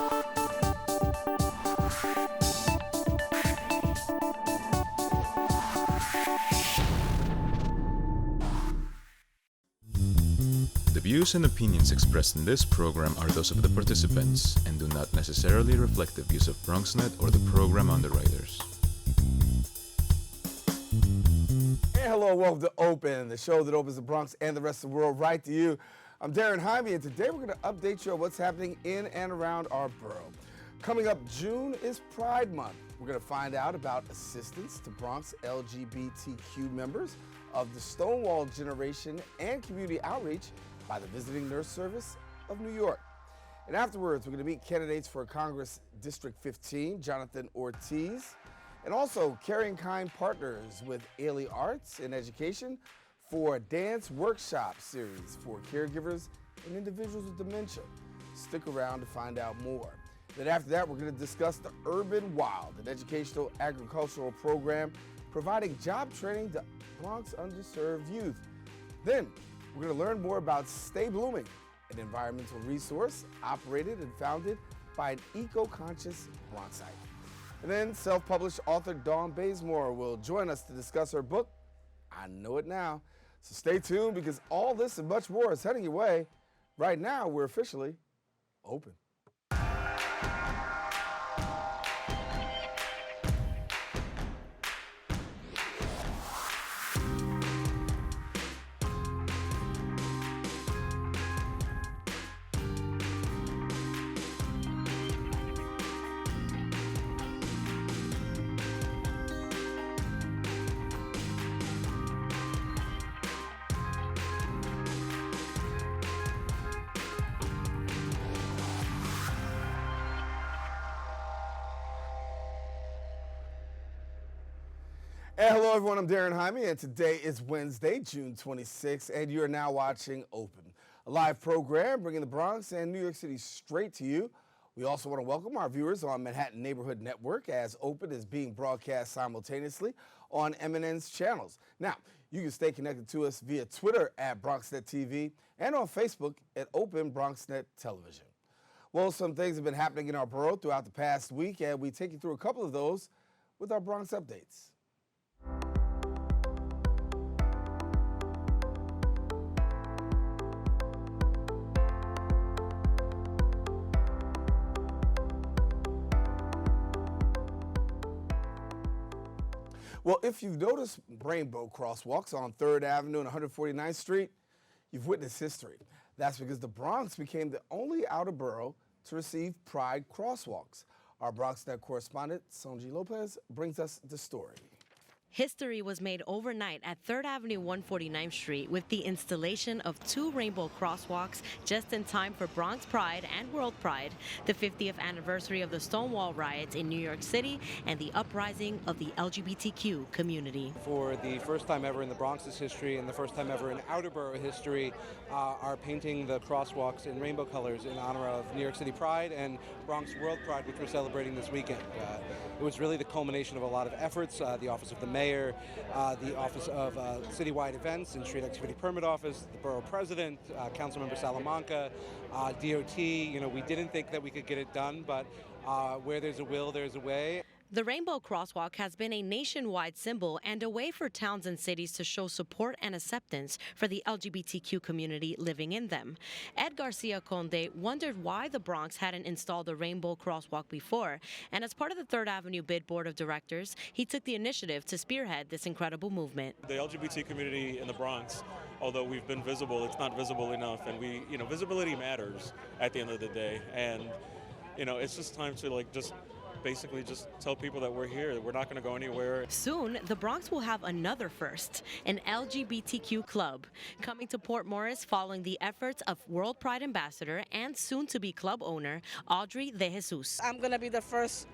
The views and opinions expressed in this program are those of the participants and do not necessarily reflect the views of BronxNet or the program underwriters. And hello, welcome to Open, the show that opens the Bronx and the rest of the world right to you. I'm Daren Jaime, and today we're going to update you on what's happening in and around our borough. Coming up, June is Pride Month. We're going to find out about assistance to Bronx LGBTQ members of the Stonewall generation and community outreach by the Visiting Nurse Service of New York. And afterwards, we're going to meet candidates for Congress District 15, Jonathan Ortiz, and also CaringKind partners with Ailey Arts and Education for a dance workshop series for caregivers and individuals with dementia. Stick around to find out more. Then after that, we're going to discuss the Urban Wild, an educational agricultural program providing job training to Bronx underserved youth. Then we're going to learn more about Stay Blooming, an environmental resource operated and founded by an eco-conscious Bronxite. And then self-published author Dawn Bazemore will join us to discuss her book, I Know It Now. So stay tuned because all this and much more is heading your way. Right now, we're officially open. Hey, hello everyone, I'm Daren Jaime, and today is Wednesday, June 26th, and you are now watching Open, a live program bringing the Bronx and New York City straight to you. We also want to welcome our viewers on Manhattan Neighborhood Network, as Open is being broadcast simultaneously on MNN's channels. Now, you can stay connected to us via Twitter at BronxNet TV and on Facebook at Open BronxNet Television. Well, some things have been happening in our borough throughout the past week, and we take you through a couple of those with our Bronx updates. Well, if you've noticed rainbow crosswalks on 3rd Avenue and 149th Street, you've witnessed history. That's because the Bronx became the only outer borough to receive Pride crosswalks. Our BronxNet correspondent, Sonji Lopez, brings us the story. History was made overnight at 3rd Avenue 149th Street with the installation of 2 rainbow crosswalks just in time for Bronx Pride and World Pride, the 50th anniversary of the Stonewall riots in New York City, and the uprising of the LGBTQ community. For the first time ever in the Bronx's history and the first time ever in outer borough history, are painting the crosswalks in rainbow colors in honor of New York City Pride and Bronx World Pride, which we're celebrating this weekend. It was really the culmination of a lot of efforts. The Office of the Mayor, the Office of Citywide Events and Street Activity Permit Office, the Borough President, Councilmember Salamanca, DOT. You know, we didn't think that we could get it done, but where there's a will, there's a way. The rainbow crosswalk has been a nationwide symbol and a way for towns and cities to show support and acceptance for the LGBTQ community living in them. Ed Garcia Conde wondered why the Bronx hadn't installed a rainbow crosswalk before, and as part of the 3rd Avenue Bid Board of Directors, he took the initiative to spearhead this incredible movement. The LGBT community in the Bronx, although we've been visible, it's not visible enough, and visibility matters at the end of the day, and it's just time to basically just tell people that we're here, that we're not going to go anywhere. Soon, the Bronx will have another first, an LGBTQ club, coming to Port Morris following the efforts of World Pride Ambassador and soon-to-be club owner, Audrey De Jesus. I'm going to be the first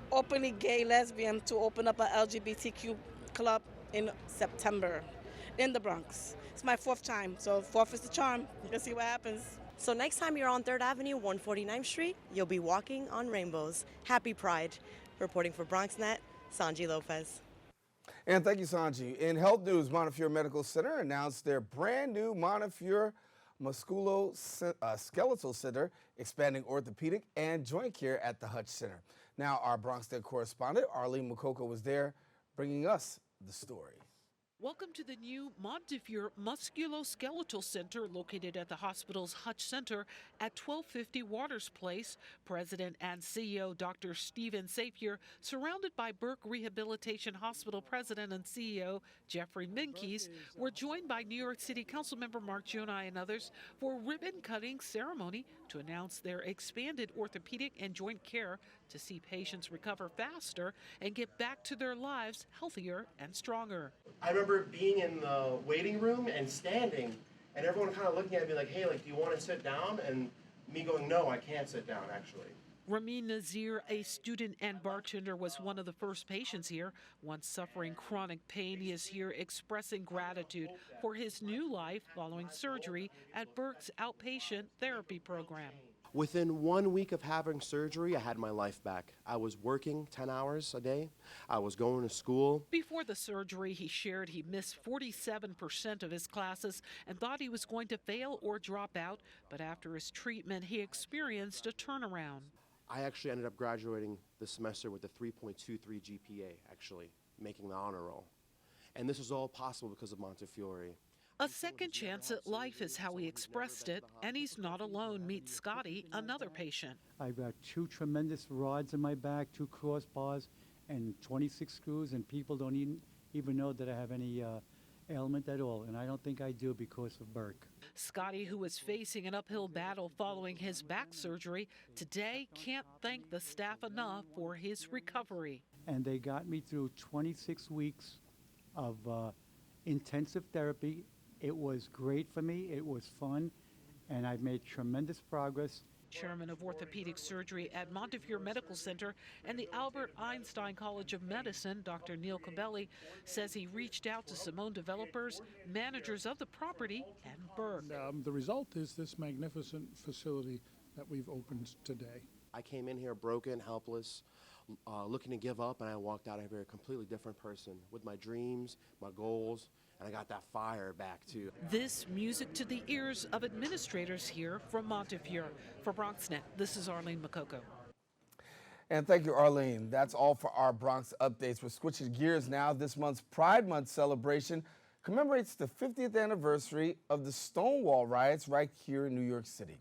openly gay lesbian to open up an LGBTQ club in September in the Bronx. It's my 4th time, so 4th is the charm. Let's see what happens. So next time you're on 3rd Avenue, 149th Street, you'll be walking on rainbows. Happy Pride. Reporting for BronxNet, Sonji Lopez. And thank you, Sonji. In health news, Montefiore Medical Center announced their brand new Montefiore Skeletal Center, expanding orthopedic and joint care at the Hutch Center. Now, our Bronx Net correspondent, Arlene Makoko, was there bringing us the story. Welcome to the new Montefiore Musculoskeletal Center located at the hospital's Hutch Center at 1250 Waters Place. President and CEO Dr. Stephen Safier, surrounded by Burke Rehabilitation Hospital President and CEO Jeffrey Minkies, were joined by New York City Councilmember Mark Gioni and others for a ribbon-cutting ceremony to announce their expanded orthopedic and joint care to see patients recover faster and get back to their lives healthier and stronger. I remember being in the waiting room and standing, and everyone kind of looking at me like, hey, like, do you want to sit down? And me going, no, I can't sit down, actually. Ramin Nazir, a student and bartender, was one of the first patients here. Once suffering chronic pain, he is here expressing gratitude for his new life following surgery at Burke's outpatient therapy program. Within 1 week of having surgery, I had my life back. I was working 10 hours a day. I was going to school. Before the surgery, he shared he missed 47% of his classes and thought he was going to fail or drop out. But after his treatment, he experienced a turnaround. I actually ended up graduating this semester with a 3.23 GPA, actually, making the honor roll. And this was all possible because of Montefiore. A second chance at life is how he expressed it, and he's not alone. Meet Scotty, another patient. I've got 2 tremendous rods in my back, 2 crossbars, and 26 screws, and people don't even know that I have any ailment at all, and I don't think I do because of Burke. Scotty, who is facing an uphill battle following his back surgery, today can't thank the staff enough for his recovery. And they got me through 26 weeks of intensive therapy. It was great for me, it was fun, and I've made tremendous progress. Chairman of Orthopedic Surgery at Montefiore Medical Center and the Albert Einstein College of Medicine, Dr. Neil Cabelli, says he reached out to Simone developers, managers of the property, and Burke. The result is this magnificent facility that we've opened today. I came in here broken, helpless, looking to give up, and I walked out of here a completely different person with my dreams, my goals, and I got that fire back too. This music to the ears of administrators here from Montefiore. For BronxNet, this is Arlene Makoko. And thank you, Arlene. That's all for our Bronx updates. We're switching gears now. This month's Pride Month celebration commemorates the 50th anniversary of the Stonewall riots right here in New York City.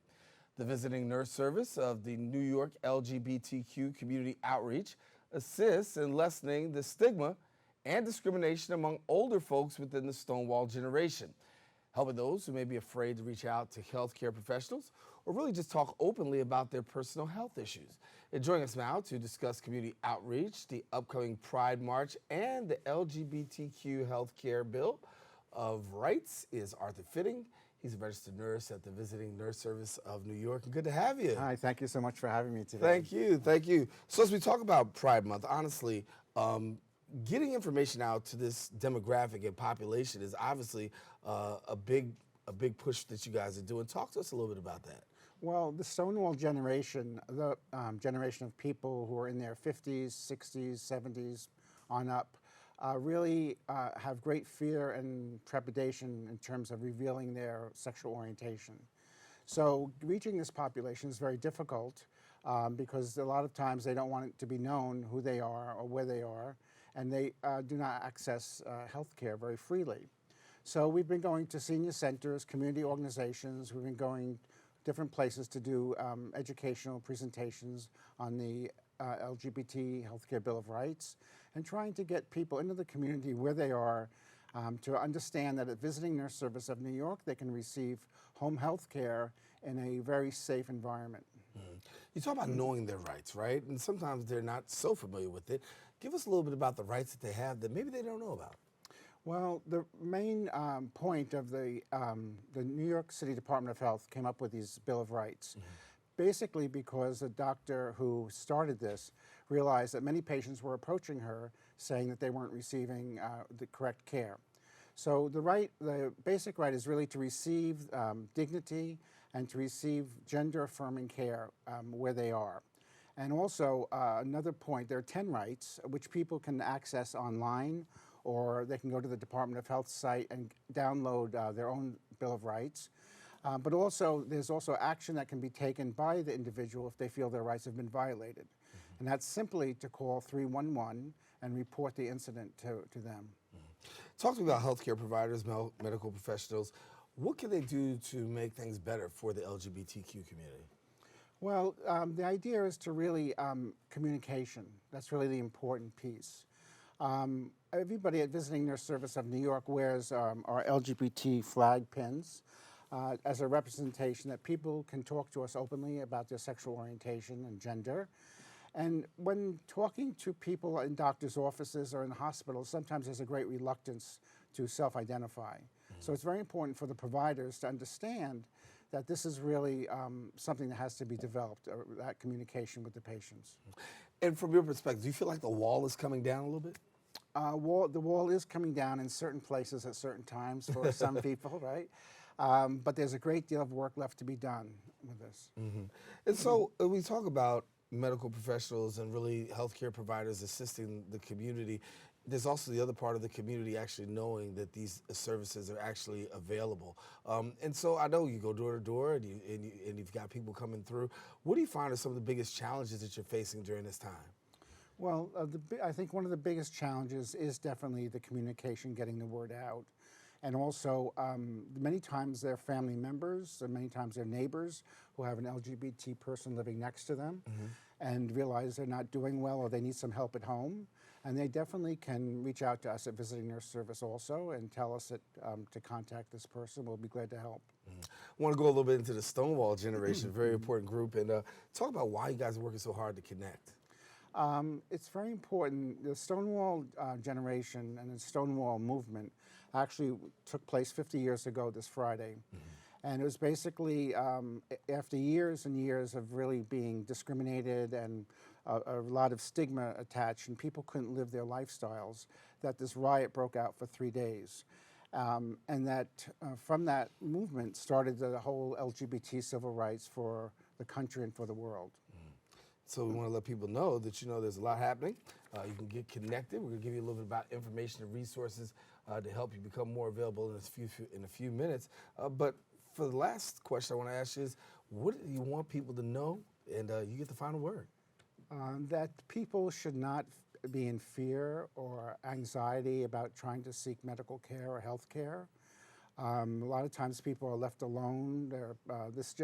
The Visiting Nurse Service of the New York LGBTQ Community Outreach assists in lessening the stigma and discrimination among older folks within the Stonewall generation, helping those who may be afraid to reach out to healthcare professionals or really just talk openly about their personal health issues. And joining us now to discuss community outreach, the upcoming Pride March, and the LGBTQ healthcare bill of rights is Arthur Fitting. He's a registered nurse at the Visiting Nurse Service of New York. Good to have you. Hi, thank you so much for having me today. Thank you, thank you. So as we talk about Pride Month, honestly, getting information out to this demographic and population is obviously a big push that you guys are doing. Talk to us a little bit about that. Well, the Stonewall generation, the generation of people who are in their 50s, 60s, 70s on up, really have great fear and trepidation in terms of revealing their sexual orientation. So reaching this population is very difficult because a lot of times they don't want it to be known who they are or where they are, and they do not access health care very freely. So we've been going to senior centers, community organizations, we've been going different places to do educational presentations on the LGBT healthcare Bill of Rights, and trying to get people into the community where they are to understand that at Visiting Nurse Service of New York, they can receive home health care in a very safe environment. You talk about knowing their rights, right? And sometimes they're not so familiar with it. Give us a little bit about the rights that they have that maybe they don't know about. Well, the main point of the New York City Department of Health came up with these Bill of Rights, basically because a doctor who started this realized that many patients were approaching her saying that they weren't receiving the correct care. So the basic right is really to receive dignity and to receive gender-affirming care where they are. And also another point, there are 10 rights which people can access online, or they can go to the Department of Health site and download their own Bill of Rights. But also, there's also action that can be taken by the individual if they feel their rights have been violated. And that's simply to call 311 and report the incident to them. Talk to me about healthcare providers, medical professionals. What can they do to make things better for the LGBTQ community? Well, the idea is to really communication. That's really the important piece. Everybody at Visiting Nurse Service of New York wears our LGBT flag pins as a representation that people can talk to us openly about their sexual orientation and gender. And when talking to people in doctors' offices or in hospitals, sometimes there's a great reluctance to self-identify. So it's very important for the providers to understand that this is really something that has to be developed, that communication with the patients. And from your perspective, do you feel like the wall is coming down a little bit? The wall is coming down in certain places at certain times for some people, right? But there's a great deal of work left to be done with this. And so we talk about medical professionals and really healthcare providers assisting the community. There's also the other part of the community actually knowing that these services are actually available. And so I know you go door to door and you've got people coming through. What do you find are some of the biggest challenges that you're facing during this time? Well, I think one of the biggest challenges is definitely the communication, getting the word out. And also, many times they're family members, and many times they're neighbors who have an LGBT person living next to them and realize they're not doing well or they need some help at home. And they definitely can reach out to us at Visiting Nurse Service also and tell us that, to contact this person. We'll be glad to help. I want to go a little bit into the Stonewall generation, very important group, and talk about why you guys are working so hard to connect. It's very important. The Stonewall generation and the Stonewall movement actually took place 50 years ago this Friday. And it was basically after years and years of really being discriminated and a lot of stigma attached and people couldn't live their lifestyles, that this riot broke out for 3 days. And that from that movement started the whole LGBT civil rights for the country and for the world. So we want to let people know that, there's a lot happening. You can get connected. We're going to give you a little bit about information and resources to help you become more available in a few minutes. But for the last question I want to ask you is, what do you want people to know? And you get the final word. That people should not be in fear or anxiety about trying to seek medical care or health care. A lot of times people are left alone. This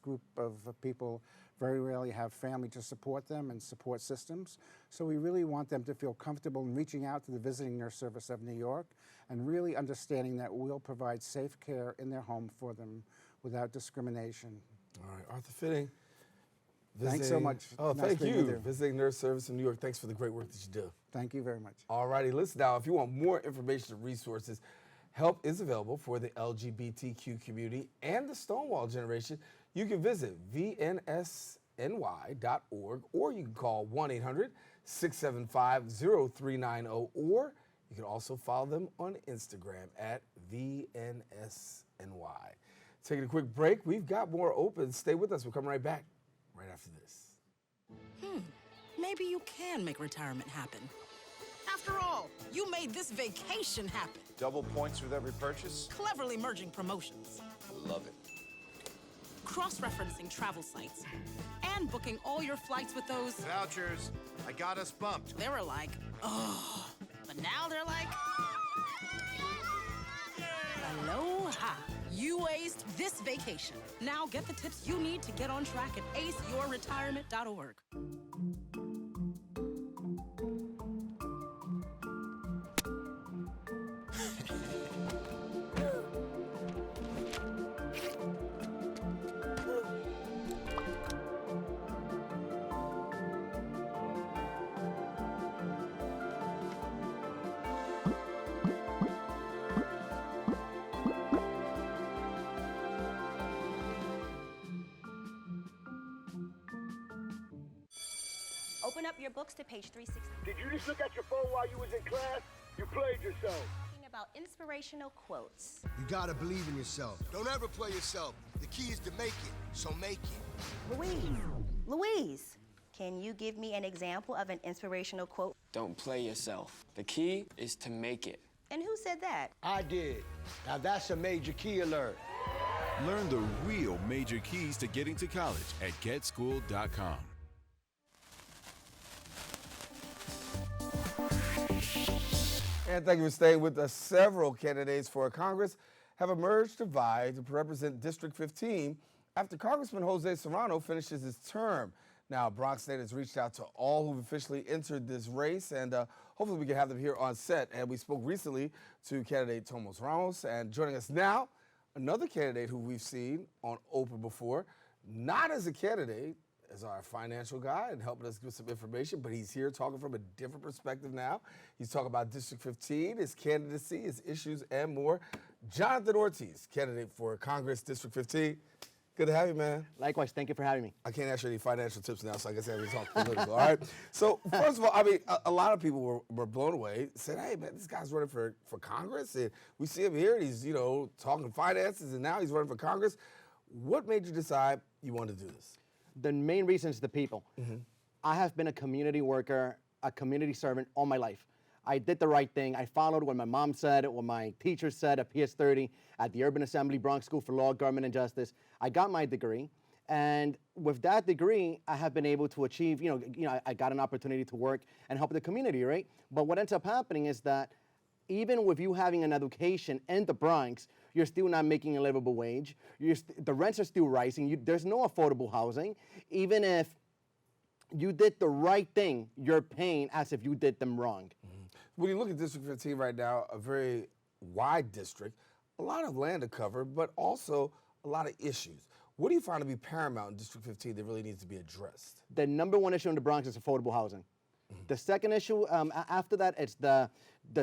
group of people very rarely have family to support them and support systems. So we really want them to feel comfortable in reaching out to the Visiting Nurse Service of New York and really understanding that we'll provide safe care in their home for them without discrimination. All right, Arthur Fitting. Thanks so much. Oh, nice thank being with you. Visiting Nurse Service in New York. Thanks for the great work that you do. Thank you very much. All righty, listen now. If you want more information and resources, help is available for the LGBTQ community and the Stonewall generation. You can visit vnsny.org or you can call 1-800-675-0390 or you can also follow them on Instagram at VNSNY. Taking a quick break. We've got more open. Stay with us. We'll come right back right after this. Maybe you can make retirement happen. After all, you made this vacation happen. Double points with every purchase? Cleverly merging promotions. Love it. Cross-referencing travel sites. And booking all your flights with those... Vouchers. I got us bumped. They were like, oh. But now they're like... Aloha. You aced this vacation. Now get the tips you need to get on track at aceyourretirement.org. Open up your books to page 360. Did you just look at your phone while you was in class? You played yourself. Talking about inspirational quotes. You gotta believe in yourself. Don't ever play yourself. The key is to make it, so make it. Louise, can you give me an example of an inspirational quote? Don't play yourself. The key is to make it. And who said that? I did. Now that's a major key alert. Learn the real major keys to getting to college at getschool.com. And thank you for staying with us. Several candidates for Congress have emerged to vie to represent District 15 after Congressman Jose Serrano finishes his term. Now, Bronx Net has reached out to all who've officially entered this race, and hopefully we can have them here on set. And we spoke recently to candidate Tomos Ramos, and joining us now, another candidate who we've seen on Open before, not as a candidate, as our financial guy and helping us give some information, but he's here talking from a different perspective now. He's talking about District 15, his candidacy, his issues, and more. Jonathan Ortiz, candidate for Congress, District 15. Good to have you, man. Likewise, thank you for having me. I can't ask you any financial tips now, so I guess I have to talk political, all right? So, first of all, I mean, a lot of people were blown away, said, hey, man, this guy's running for Congress, and we see him here, and he's, talking finances, and now he's running for Congress. What made you decide you wanted to do this? The main reason is the people. I have been a community worker, a community servant all my life. I did the right thing. I followed what my mom said, what my teacher said at PS30 at the Urban Assembly Bronx School for Law, Government, and Justice. I got my degree, and with that degree, I have been able to achieve, I got an opportunity to work and help the community, right? But what ends up happening is that even with you having an education in the Bronx, you're still not making a livable wage. The rents are still rising. There's no affordable housing. Even if you did the right thing, you're paying as if you did them wrong. When you look at District 15 right now, a very wide district, a lot of land to cover, but also a lot of issues. What do you find to be paramount in District 15 that really needs to be addressed? The number one issue in the Bronx is affordable housing. The second issue after that, it's the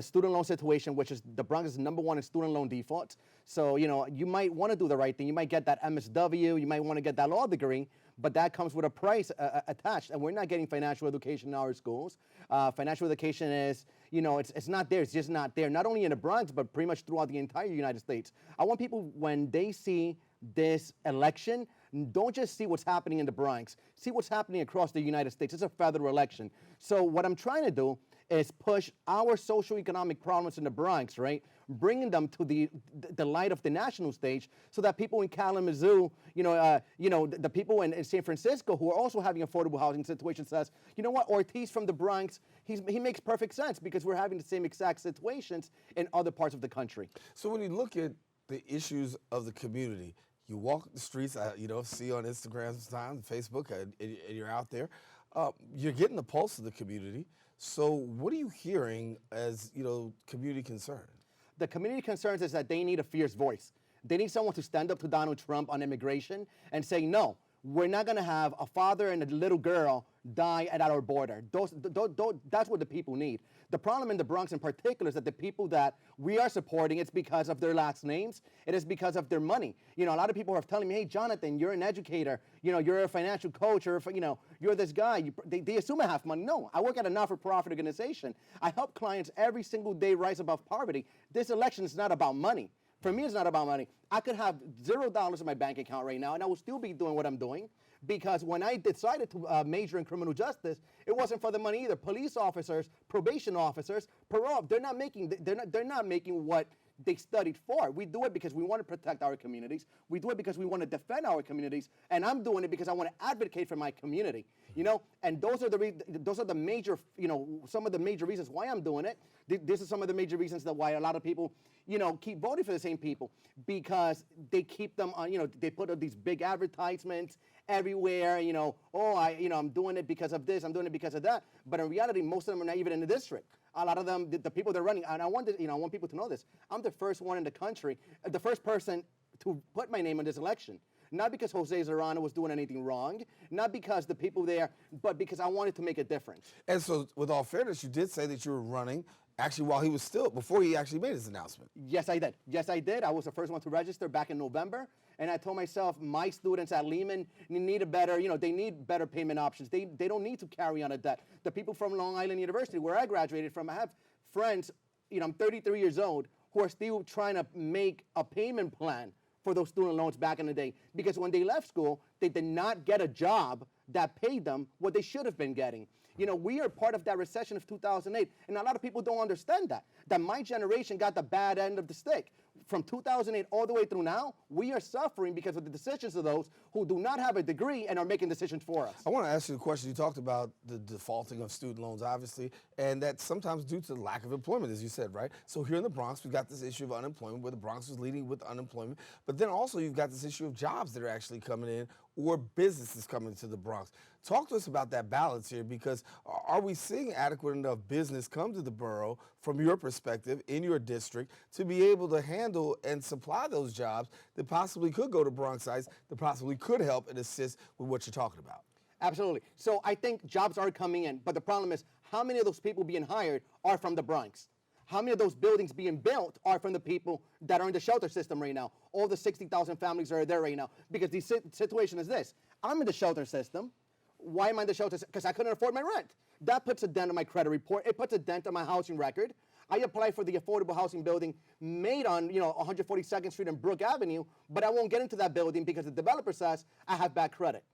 student loan situation, which is the Bronx is number one in student loan defaults. So, you might want to do the right thing. You might get that MSW, you might want to get that law degree, but that comes with a price attached, and we're not getting financial education in our schools. Financial education is, it's not there. It's just not there, not only in the Bronx, but pretty much throughout the entire United States. I want people, when they see this election, don't just see what's happening in the Bronx. See what's happening across the United States. It's a federal election. So what I'm trying to do is push our socioeconomic problems in the Bronx, right? Bringing them to the light of the national stage so that people in Kalamazoo, the people in San Francisco who are also having affordable housing situation says, you know what, Ortiz from the Bronx, he makes perfect sense because we're having the same exact situations in other parts of the country. So when you look at the issues of the community, you walk the streets, see on Instagram sometimes, Facebook, and you're out there. You're getting the pulse of the community. So what are you hearing as, community concern? The community concerns is that they need a fierce voice. They need someone to stand up to Donald Trump on immigration and say, no, we're not going to have a father and a little girl die at our border. That's what the people need. The problem in the Bronx in particular is that the people that we are supporting, it's because of their last names. It is because of their money. A lot of people are telling me, hey, Jonathan, you're an educator. You're a financial coach, or, you're this guy. They assume I have money. No, I work at a not-for-profit organization. I help clients every single day rise above poverty. This election is not about money. For me, it's not about money. I could have $0 in my bank account right now, and I will still be doing what I'm doing. Because when I decided to major in criminal justice, it wasn't for the money either. Police officers, probation officers, parole, they're not making what they studied for. We do it because we want to protect our communities. We do it because we want to defend our communities. And I'm doing it because I want to advocate for my community. And those are the major, some of the major reasons why I'm doing it. This is some of the major reasons that why a lot of people, keep voting for the same people, because they keep them on, they put up these big advertisements everywhere, I'm doing it because of this, I'm doing it because of that. But in reality, most of them are not even in the district. A lot of them, the people they're running, and I want people to know this. I'm the first one in the country, the first person to put my name on this election. Not because Jose Serrano was doing anything wrong, not because the people there, but because I wanted to make a difference. And so, with all fairness, you did say that you were running actually while he was still, before he actually made his announcement. Yes, I did. Yes, I did. I was the first one to register back in November. And I told myself, my students at Lehman need a better, they need better payment options. They don't need to carry on a debt. The people from Long Island University, where I graduated from, I have friends, I'm 33 years old, who are still trying to make a payment plan for those student loans back in the day. Because when they left school, they did not get a job that paid them what they should have been getting. We are part of that recession of 2008, and a lot of people don't understand that my generation got the bad end of the stick. from 2008 all the way through now, we are suffering because of the decisions of those who do not have a degree and are making decisions for us. I want to ask you a question. You talked about the defaulting of student loans, obviously, and that's sometimes due to lack of employment, as you said, right? So here in the Bronx, we've got this issue of unemployment, where the Bronx is leading with unemployment, but then also you've got this issue of jobs that are actually coming in or businesses coming to the Bronx. Talk to us about that balance here, because are we seeing adequate enough business come to the borough from your perspective in your district to be able to handle and supply those jobs that possibly could go to Bronxites, that possibly could help and assist with what you're talking about? Absolutely. So I think jobs are coming in, but the problem is how many of those people being hired are from the Bronx? How many of those buildings being built are from the people that are in the shelter system right now? All the 60,000 families that are there right now. Because the situation is this. I'm in the shelter system. Why am I in the shelter system? Because I couldn't afford my rent. That puts a dent on my credit report. It puts a dent on my housing record. I applied for the affordable housing building made on 142nd Street and Brook Avenue, but I won't get into that building because the developer says I have bad credit.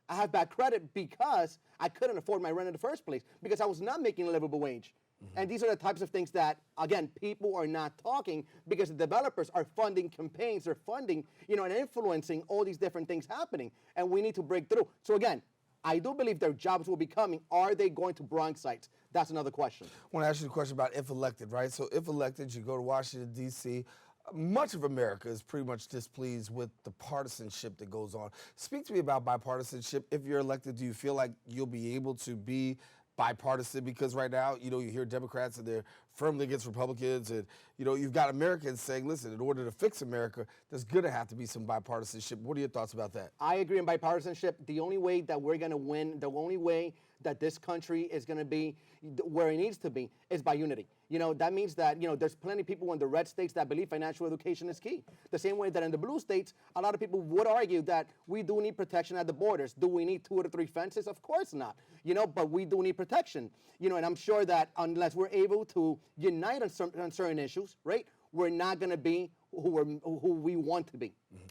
I have bad credit because I couldn't afford my rent in the first place, because I was not making a livable wage. And these are the types of things that, again, people are not talking, because the developers are funding campaigns, they're funding, and influencing all these different things happening. And we need to break through. So again, I do believe their jobs will be coming. Are they going to Bronxites? That's another question. I want to ask you a question about if elected, right? So if elected, you go to Washington, D.C., much of America is pretty much displeased with the partisanship that goes on. Speak to me about bipartisanship. If you're elected, do you feel like you'll be able to be bipartisan? Because right now, you hear Democrats and they're firmly against Republicans, and you've got Americans saying, listen, in order to fix America, there's going to have to be some bipartisanship. What are your thoughts about that? I agree on bipartisanship. The only way that we're going to win, the only way that this country is going to be where it needs to be is by unity. That means that, there's plenty of people in the red states that believe financial education is key. The same way that in the blue states, a lot of people would argue that we do need protection at the borders. Do we need 2 or 3 fences? Of course not. But we do need protection. And I'm sure that unless we're able to unite on certain issues, right, we're not going to be who we want to be. Mm-hmm.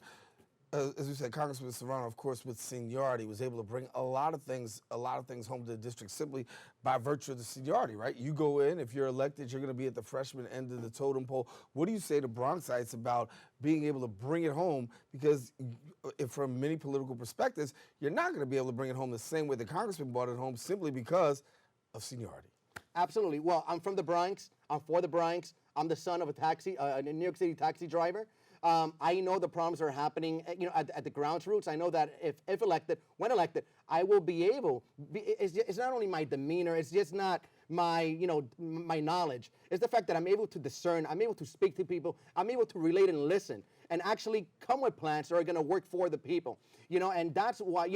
As we said, Congressman Serrano, of course, with seniority, was able to bring a lot of things home to the district simply by virtue of the seniority, right? You go in, if you're elected, you're going to be at the freshman end of the totem pole. What do you say to Bronxites about being able to bring it home? Because from many political perspectives, you're not going to be able to bring it home the same way the congressman brought it home, simply because of seniority. Absolutely. Well, I'm from the Bronx. I'm for the Bronx. I'm the son of a New York City taxi driver. I know the problems are happening, at the grassroots. I know that if elected, when elected, I will be able. It's not only my demeanor. It's just not my, my knowledge. It's the fact that I'm able to discern. I'm able to speak to people. I'm able to relate and listen, and actually come with plans that are going to work for the people. And that's why,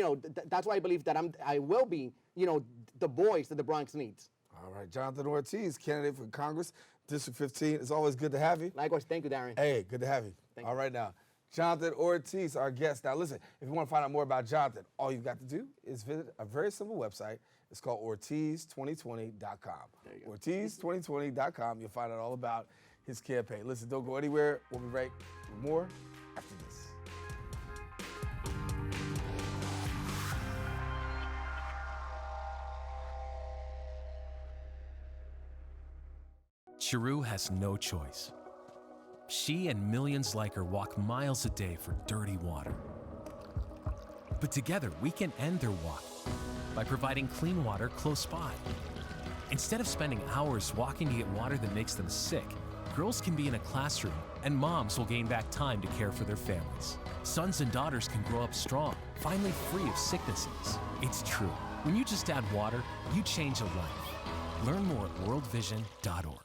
that's why I believe that I will be, the voice that the Bronx needs. All right, Jonathan Ortiz, candidate for Congress, District 15. It's always good to have you. Likewise, thank you, Daren. Hey, good to have you. All right, now, Jonathan Ortiz, our guest. Now, listen, if you want to find out more about Jonathan, all you've got to do is visit a very simple website. It's called Ortiz2020.com. Ortiz2020.com. You'll find out all about his campaign. Listen, don't go anywhere. We'll be right with more after this. Chiru has no choice. She and millions like her walk miles a day for dirty water. But together, we can end their walk by providing clean water close by. Instead of spending hours walking to get water that makes them sick, girls can be in a classroom, and moms will gain back time to care for their families. Sons and daughters can grow up strong, finally free of sicknesses. It's true. When you just add water, you change a life. Learn more at worldvision.org.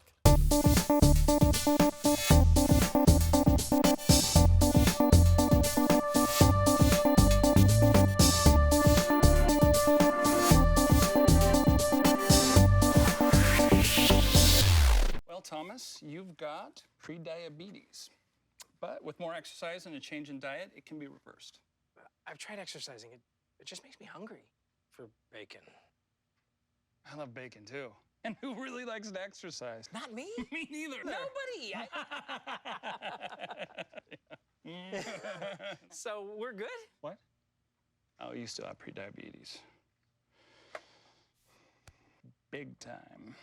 Well, Thomas, you've got prediabetes. But with more exercise and a change in diet, it can be reversed. I've tried exercising. It just makes me hungry for bacon. I love bacon, too. And who really likes to exercise? Not me. Me neither. Nobody. So we're good? What? Oh, you still have prediabetes. Big time.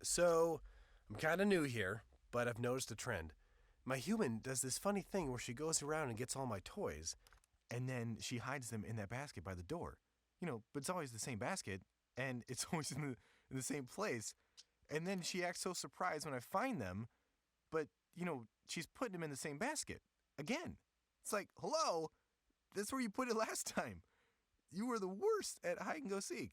So, I'm kind of new here, but I've noticed a trend. My human does this funny thing where she goes around and gets all my toys, and then she hides them in that basket by the door. But it's always the same basket, and it's always in the same place. And then she acts so surprised when I find them, but, she's putting them in the same basket again. It's like, hello, that's where you put it last time. You were the worst at hide and go seek.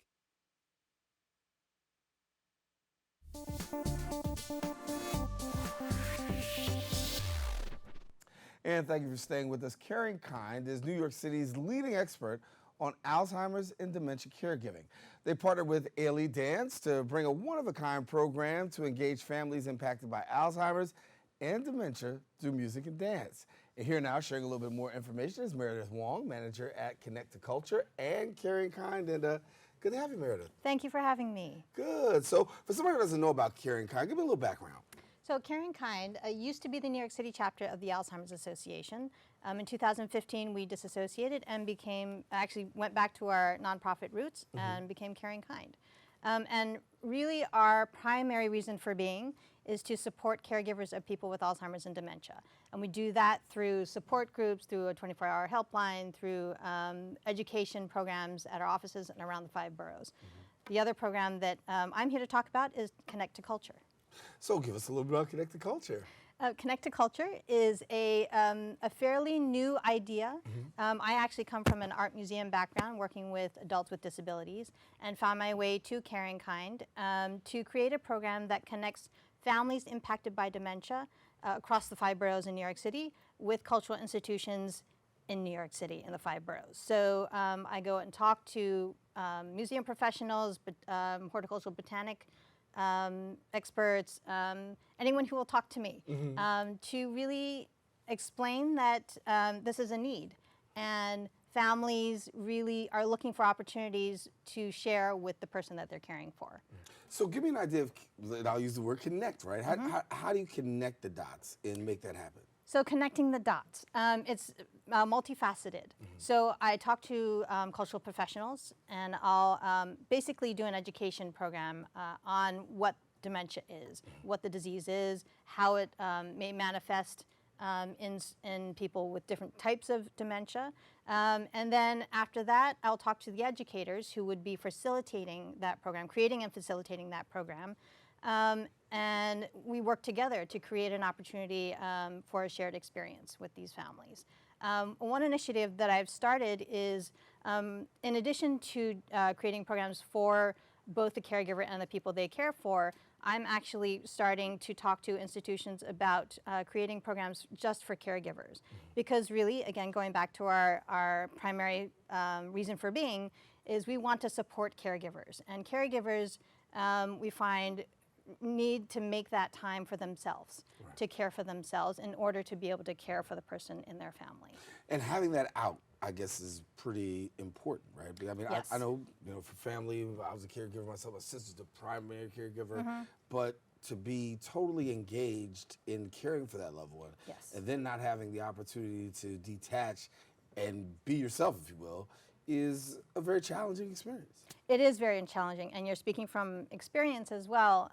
And thank you for staying with us. CaringKind is New York City's leading expert on Alzheimer's and dementia caregiving. They partnered with Ailey Dance to bring a one-of-a-kind program to engage families impacted by Alzheimer's and dementia through music and dance. And here now, sharing a little bit more information, is Meredith Wong, manager at Connect to Culture and CaringKind. And good to have you, Meredith. Thank you for having me. Good. So for somebody who doesn't know about CaringKind, give me a little background. So CaringKind used to be the New York City chapter of the Alzheimer's Association. In 2015, we disassociated and actually went back to our nonprofit roots and became CaringKind. And really our primary reason for being is to support caregivers of people with Alzheimer's and dementia. And we do that through support groups, through a 24-hour helpline, through education programs at our offices and around the 5 boroughs. The other program that I'm here to talk about is Connect to Culture. So give us a little bit about Connect to Culture. Connect to Culture is a fairly new idea. I actually come from an art museum background working with adults with disabilities and found my way to CaringKind to create a program that connects families impacted by dementia across the 5 boroughs in New York City with cultural institutions in New York City in the 5 boroughs. So I go and talk to museum professionals, horticultural botanic experts, anyone who will talk to me, to really explain that this is a need. And families really are looking for opportunities to share with the person that they're caring for. So give me an idea of, I'll use the word connect, right? How do you connect the dots and make that happen? So connecting the dots, it's multifaceted. So I talk to cultural professionals, and I'll basically do an education program on what dementia is, what the disease is, how it may manifest in people with different types of dementia. And then after that, I'll talk to the educators who would be facilitating that program, creating and facilitating that program. And we work together to create an opportunity for a shared experience with these families. One initiative that I've started is, in addition to creating programs for both the caregiver and the people they care for, I'm actually starting to talk to institutions about creating programs just for caregivers. Because really, again, going back to our primary reason for being, is we want to support caregivers. And caregivers, we find, need to make that time for themselves, to care for themselves in order to be able to care for the person in their family. And having that out, I guess, is pretty important, right? I mean, Yes. I know, for family, I was a caregiver myself, my sister's the primary caregiver, but to be totally engaged in caring for that loved one, and then not having the opportunity to detach and be yourself, if you will, is a very challenging experience. It is very challenging, and you're speaking from experience as well.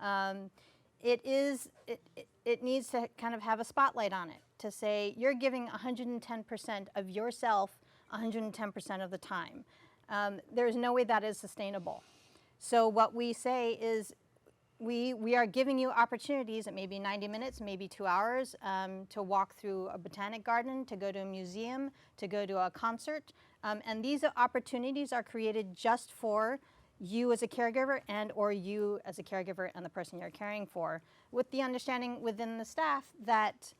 It needs to kind of have a spotlight on it, to say you're giving 110% of yourself 110% of the time. There's no way that is sustainable. So what we say is we are giving you opportunities, it may be 90 minutes, maybe 2 hours, to walk through a botanic garden, to go to a museum, to go to a concert. And these opportunities are created just for you as a caregiver and or you as a caregiver and the person you're caring for, with the understanding within the staff that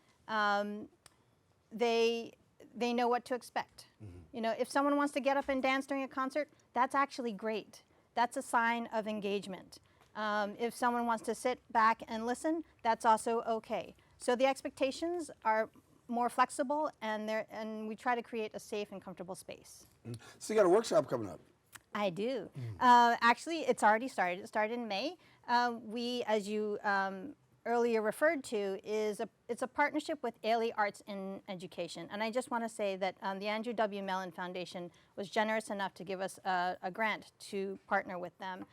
they know what to expect. If someone wants to get up and dance during a concert, that's actually great. That's a sign of engagement. If someone wants to sit back and listen, that's also okay. So the expectations are more flexible, and we try to create a safe and comfortable space. So you got a workshop coming up. I do. Actually, it's already started. It started in May. We, as you earlier referred to, it's a partnership with Ailey Arts in Education. And I just want to say that the Andrew W. Mellon Foundation was generous enough to give us a grant to partner with them.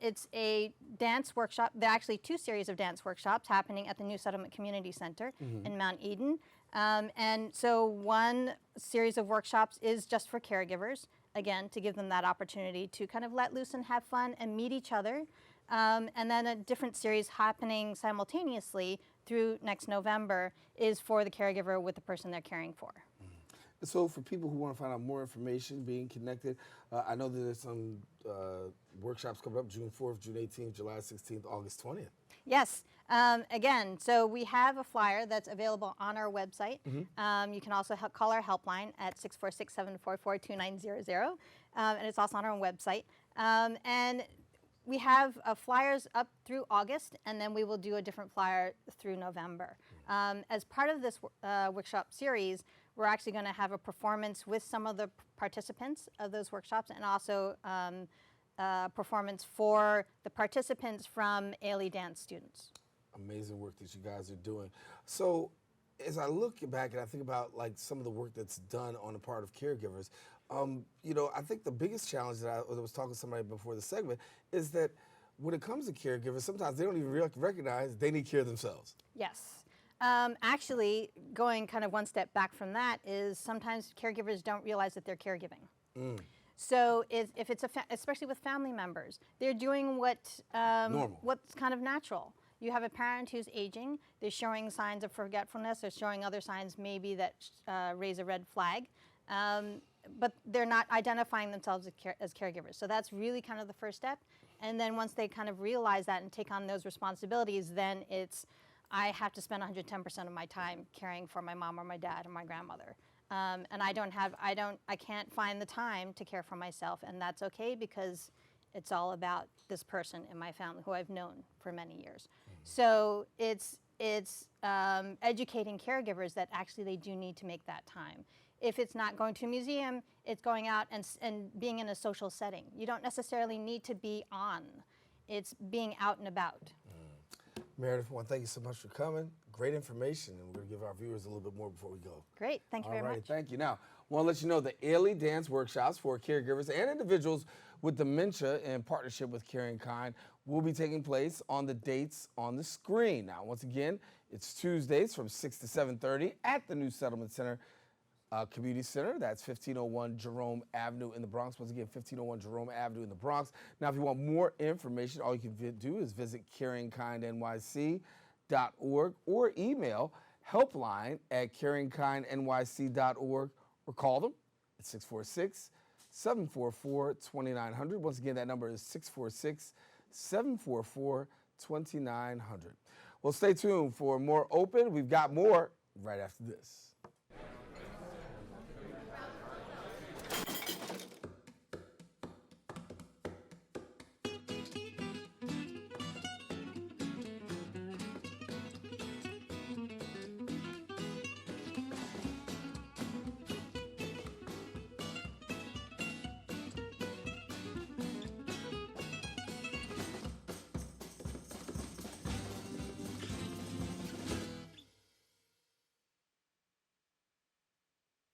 It's a dance workshop. There are actually 2 series of dance workshops happening at the New Settlement Community Center in Mount Eden. And so one series of workshops is just for caregivers, again, to give them that opportunity to kind of let loose and have fun and meet each other. And then a different series happening simultaneously through next November is for the caregiver with the person they're caring for. So for people who want to find out more information, being connected, I know that there's some workshops coming up June 4th, June 18th, July 16th, August 20th. Yes. Again, so we have a flyer that's available on our website. You can also call our helpline at 646-744-2900. And it's also on our website. And we have flyers up through August, and then we will do a different flyer through November. As part of this workshop series, we're actually going to have a performance with some of the participants of those workshops, and also performance for the participants from Ailey dance students. Amazing work that you guys are doing. So as I look back and I think about like some of the work that's done on the part of caregivers, you know, I think the biggest challenge that I was talking to somebody before the segment is that when it comes to caregivers, sometimes they don't even recognize they need care themselves. Yes. Actually, going kind of one step back from that is sometimes caregivers don't realize that they're caregiving. So if it's especially with family members, they're doing what's kind of natural. You have a parent who's aging, they're showing signs of forgetfulness, they're showing other signs maybe that raise a red flag, but they're not identifying themselves as caregivers. So that's really kind of the first step. And then once they kind of realize that and take on those responsibilities, then it's, I have to spend 110% of my time caring for my mom or my dad or my grandmother. And I can't find the time to care for myself, and that's okay because it's all about this person in my family who I've known for many years. So it's educating caregivers that actually they do need to make that time. If it's not going to a museum, it's going out and being in a social setting. You don't necessarily need to be on. It's being out and about. Meredith, I want to thank you so much for coming. Great information, and we're going to give our viewers a little bit more before we go. Great, thank you very much. Thank you. Now, I want to let you know the Ailey Dance Workshops for caregivers and individuals with dementia in partnership with CaringKind will be taking place on the dates on the screen. Now, once again, it's Tuesdays from 6 to 7:30 at the New Settlement Center Community Center. That's 1501 Jerome Avenue in the Bronx. Once again, 1501 Jerome Avenue in the Bronx. Now, if you want more information, all you can do is visit caringkindnyc.org or email helpline@caringkindnyc.org or call them at 646-744-2900. Once again, that number is 646-744-2900. Well, stay tuned for more Open. We've got more right after this.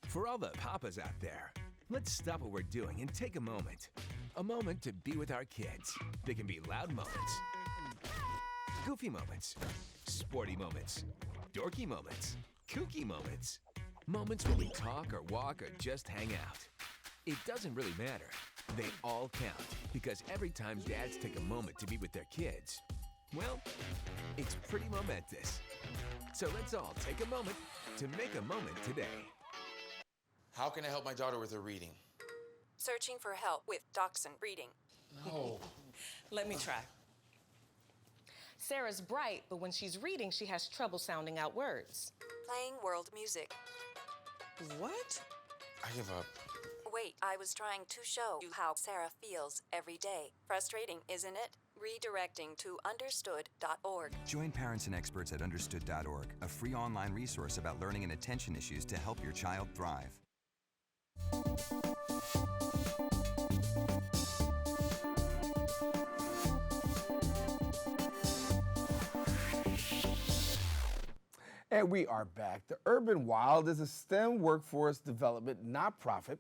For all the papas out there, let's stop what we're doing and take a moment. A moment to be with our kids. They can be loud moments, goofy moments, sporty moments, dorky moments, kooky moments. Moments where we talk or walk or just hang out. It doesn't really matter. They all count because every time dads take a moment to be with their kids, well, it's pretty momentous. So let's all take a moment to make a moment today. How can I help my daughter with her reading? Searching for help with Dachshund reading. No. Let me try. Sarah's bright, but when she's reading, she has trouble sounding out words. Playing world music. What? I give up. Wait, I was trying to show you how Sarah feels every day. Frustrating, isn't it? Redirecting to understood.org. Join parents and experts at understood.org, a free online resource about learning and attention issues to help your child thrive. And we are back. The Urban Wild is a STEM workforce development nonprofit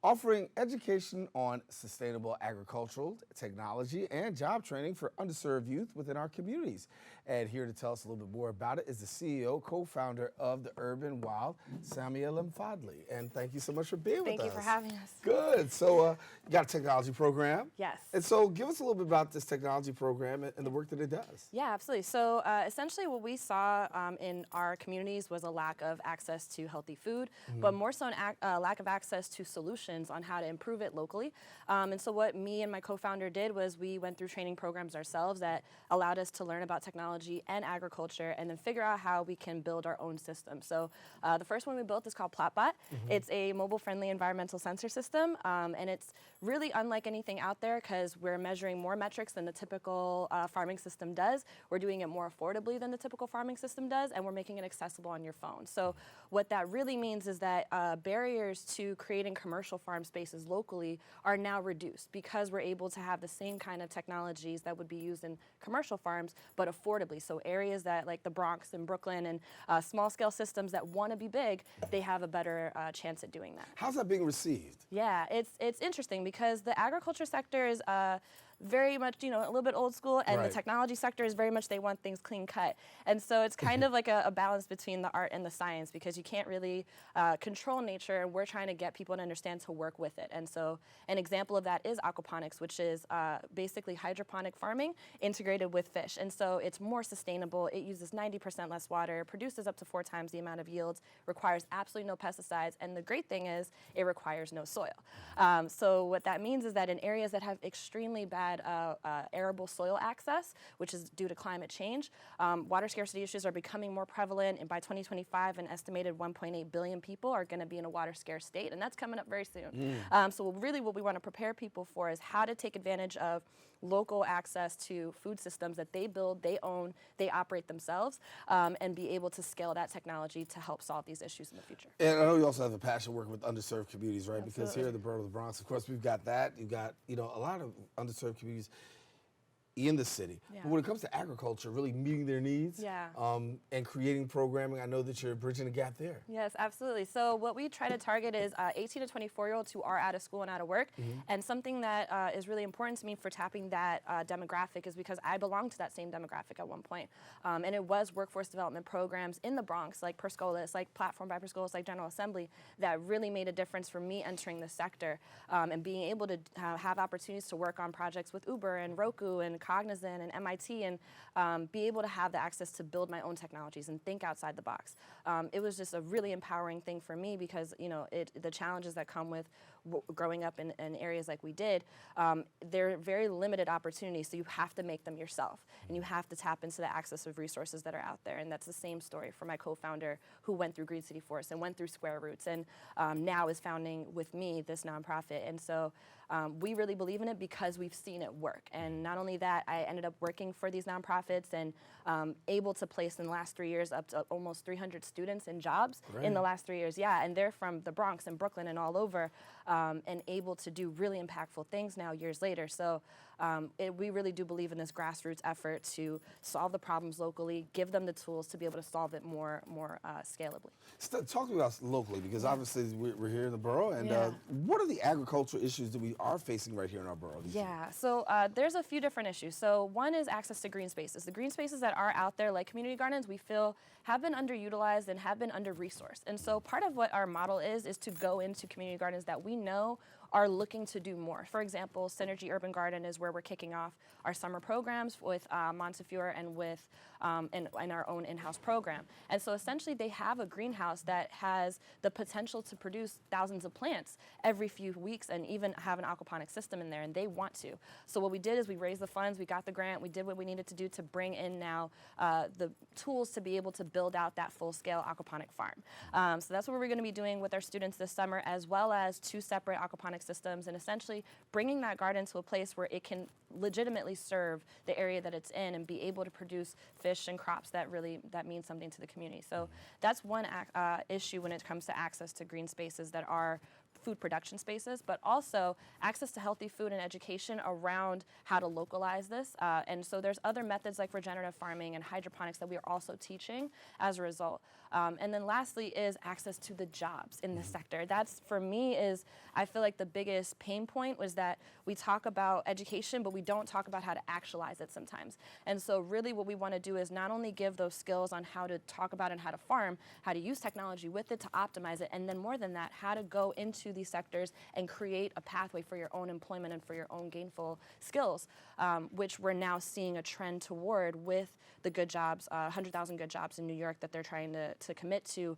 offering education on sustainable agricultural technology and job training for underserved youth within our communities. And here to tell us a little bit more about it is the CEO, co-founder of the Urban Wild, Samia Lemfadli. And thank you so much for being with us. Thank you for having us. Good. So you got a technology program. Yes. And so give us a little bit about this technology program and the work that it does. Yeah, absolutely. So essentially what we saw in our communities was a lack of access to healthy food, but more so a lack of access to solutions on how to improve it locally. And so what me and my co-founder did was we went through training programs ourselves that allowed us to learn about technology and agriculture and then figure out how we can build our own system. So the first one we built is called PlotBot. It's a mobile-friendly environmental sensor system, and it's really unlike anything out there because we're measuring more metrics than the typical farming system does. We're doing it more affordably than the typical farming system does, and we're making it accessible on your phone. So what that really means is that barriers to creating commercial farm spaces locally are now reduced because we're able to have the same kind of technologies that would be used in commercial farms, but affordably. So areas that like the Bronx and Brooklyn and small-scale systems that want to be big, they have a better chance at doing that. How's that being received? Yeah, it's interesting because the agriculture sector is very much, a little bit old school, and the technology sector is very much they want things clean cut. And so it's kind of like a balance between the art and the science because you can't really control nature, and we're trying to get people to understand to work with it. And so an example of that is aquaponics, which is basically hydroponic farming integrated with fish. And so it's more sustainable. It uses 90% less water, produces up to 4 times the amount of yields, requires absolutely no pesticides, and the great thing is it requires no soil. So what that means is that in areas that have extremely bad arable soil access, which is due to climate change, water scarcity issues are becoming more prevalent, and by 2025 an estimated 1.8 billion people are going to be in a water scarce state, and that's coming up very soon. So really what we want to prepare people for is how to take advantage of local access to food systems that they build, they own, they operate themselves, and be able to scale that technology to help solve these issues in the future. And I know you also have a passion working with underserved communities, right? Absolutely. Because here in the borough of the Bronx, of course, we've got that. You've got, a lot of underserved communities in the city. But when it comes to agriculture, really meeting their needs and creating programming, I know that you're bridging the gap there. Yes, absolutely. So what we try to target is 18 to 24-year-olds who are out of school and out of work. And something that is really important to me for tapping that demographic is because I belonged to that same demographic at one point. And it was workforce development programs in the Bronx, like Perscolas, like Platform by Perscolas, like General Assembly, that really made a difference for me entering the sector and being able to have opportunities to work on projects with Uber and Roku and Cognizant and MIT and be able to have the access to build my own technologies and think outside the box. It was just a really empowering thing for me because, the challenges that come with growing up in areas like we did, they're very limited opportunities, so you have to make them yourself, and you have to tap into the access of resources that are out there. And that's the same story for my co-founder who went through Green City Forest and went through Square Roots and now is founding with me this nonprofit. And so we really believe in it because we've seen it work. And not only that, I ended up working for these nonprofits and able to place in the last 3 years up to almost 300 students in jobs in the last 3 years. Yeah, and they're from the Bronx and Brooklyn and all over, and able to do really impactful things now years later. So we really do believe in this grassroots effort to solve the problems locally, give them the tools to be able to solve it more scalably. Talk to me about locally, because obviously we're here in the borough, and what are the agricultural issues that we are facing right here in our borough? So there's a few different issues. So one is access to green spaces. The green spaces that are out there, like community gardens, we feel have been underutilized and have been under-resourced. And so part of what our model is to go into community gardens that we know are looking to do more. For example, Synergy Urban Garden is where we're kicking off our summer programs with Montefiore and with and our own in-house program. And so essentially they have a greenhouse that has the potential to produce thousands of plants every few weeks and even have an aquaponic system in there, and they want to. So what we did is we raised the funds, we got the grant, we did what we needed to do to bring in now the tools to be able to build out that full-scale aquaponic farm. So that's what we're going to be doing with our students this summer, as well as 2 separate aquaponic systems, and essentially bringing that garden to a place where it can legitimately serve the area that it's in and be able to produce fish and crops that mean something to the community. So that's one issue when it comes to access to green spaces that are food production spaces, but also access to healthy food and education around how to localize this. And so there's other methods like regenerative farming and hydroponics that we are also teaching as a result. And then lastly is access to the jobs in this sector. That's, for me, is I feel like the biggest pain point was that we talk about education, but we don't talk about how to actualize it sometimes. And so really what we want to do is not only give those skills on how to talk about and how to farm, how to use technology with it to optimize it, and then more than that, how to go into these sectors and create a pathway for your own employment and for your own gainful skills, which we're now seeing a trend toward with the good jobs, 100,000 good jobs in New York that they're trying to commit to,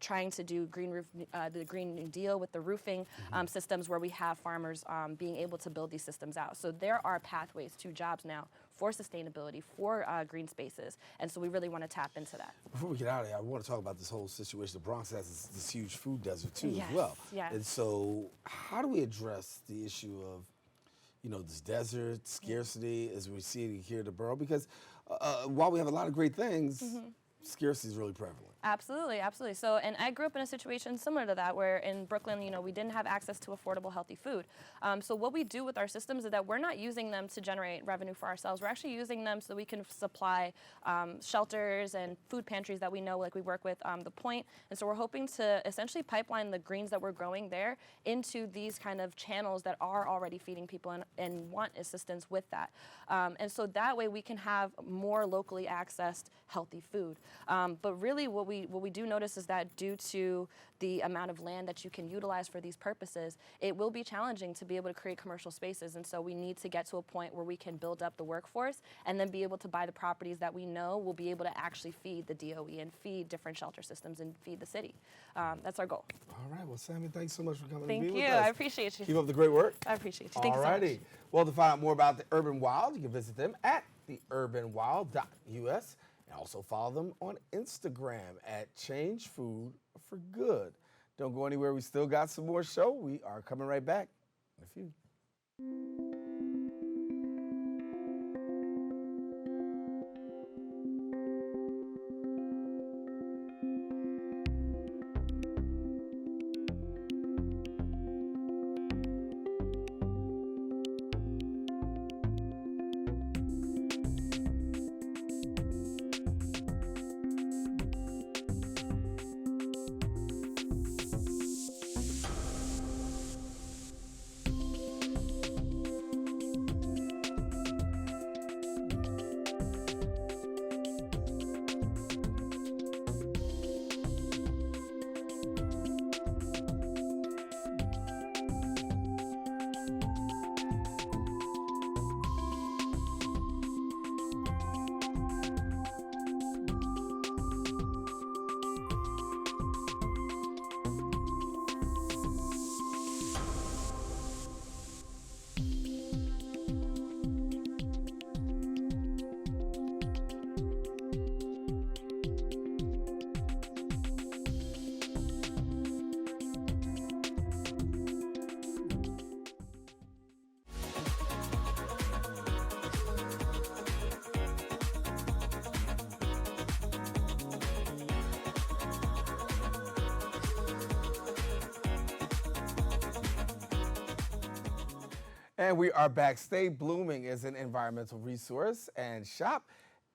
trying to do the Green New Deal with the roofing systems where we have farmers being able to build these systems out. So there are pathways to jobs now for sustainability, for green spaces, and so we really want to tap into that. Before we get out of here, I want to talk about this whole situation. The Bronx has this huge food desert too, Yes, as well. yes. And so, how do we address the issue of, this desert scarcity as we see it here in the borough? Because while we have a lot of great things, scarcity is really prevalent. Absolutely, absolutely. So, and I grew up in a situation similar to that, where in Brooklyn, we didn't have access to affordable, healthy food. So what we do with our systems is that we're not using them to generate revenue for ourselves. We're actually using them so we can supply shelters and food pantries that we know, like we work with The Point. And so we're hoping to essentially pipeline the greens that we're growing there into these kind of channels that are already feeding people and want assistance with that. And so that way we can have more locally accessed healthy food. But really what we do notice is that due to the amount of land that you can utilize for these purposes, it will be challenging to be able to create commercial spaces. And so we need to get to a point where we can build up the workforce and then be able to buy the properties that we know will be able to actually feed the DOE and feed different shelter systems and feed the city. That's our goal. All right. Well, Sammy, thanks so much for coming Thank to be you. with us. I appreciate you. Keep up the great work. I appreciate you. Thank you so All righty. much. Well, to find out more about the Urban Wild, you can visit them at theurbanwild.us. And also follow them on Instagram at Change Food for Good. Don't go anywhere. We still got some more show. We are coming right back in a few. And we are back. Stay Blooming is an environmental resource and shop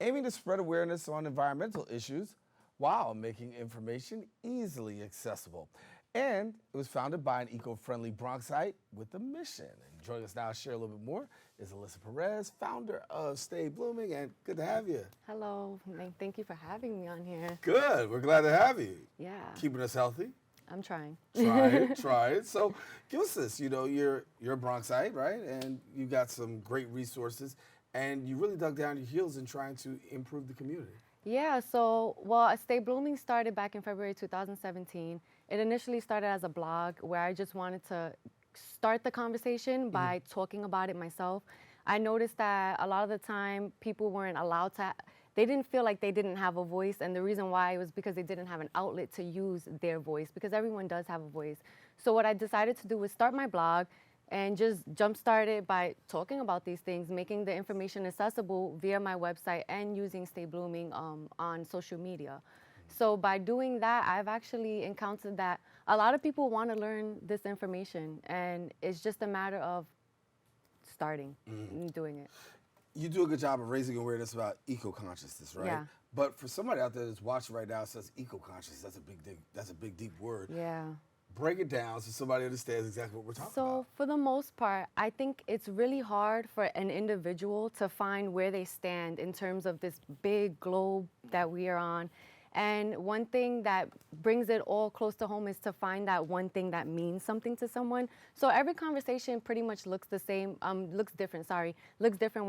aiming to spread awareness on environmental issues while making information easily accessible. And it was founded by an eco-friendly Bronxite with a mission. And joining us now to share a little bit more is Alyssa Perez, founder of Stay Blooming, and good to have you. Hello, thank you for having me on here. Good, we're glad to have you. Yeah. Keeping us healthy. I'm trying. Try it. So give us this, you're a Bronxite, right? And you got some great resources, and you really dug down your heels in trying to improve the community. Yeah, Stay Blooming started back in February 2017. It initially started as a blog where I just wanted to start the conversation by talking about it myself. I noticed that a lot of the time people weren't allowed to, they didn't feel like they didn't have a voice, and the reason why was because they didn't have an outlet to use their voice, because everyone does have a voice. So what I decided to do was start my blog and just jumpstart it by talking about these things, making the information accessible via my website and using Stay Blooming on social media. So by doing that, I've actually encountered that a lot of people want to learn this information, and it's just a matter of starting and doing it. You do a good job of raising awareness about eco-consciousness, right? Yeah. But for somebody out there that's watching right now, says eco-conscious, that's a big, deep word. Yeah. Break it down so somebody understands exactly what we're talking about. So for the most part, I think it's really hard for an individual to find where they stand in terms of this big globe that we are on. And one thing that brings it all close to home is to find that one thing that means something to someone. So every conversation pretty much looks the same, looks different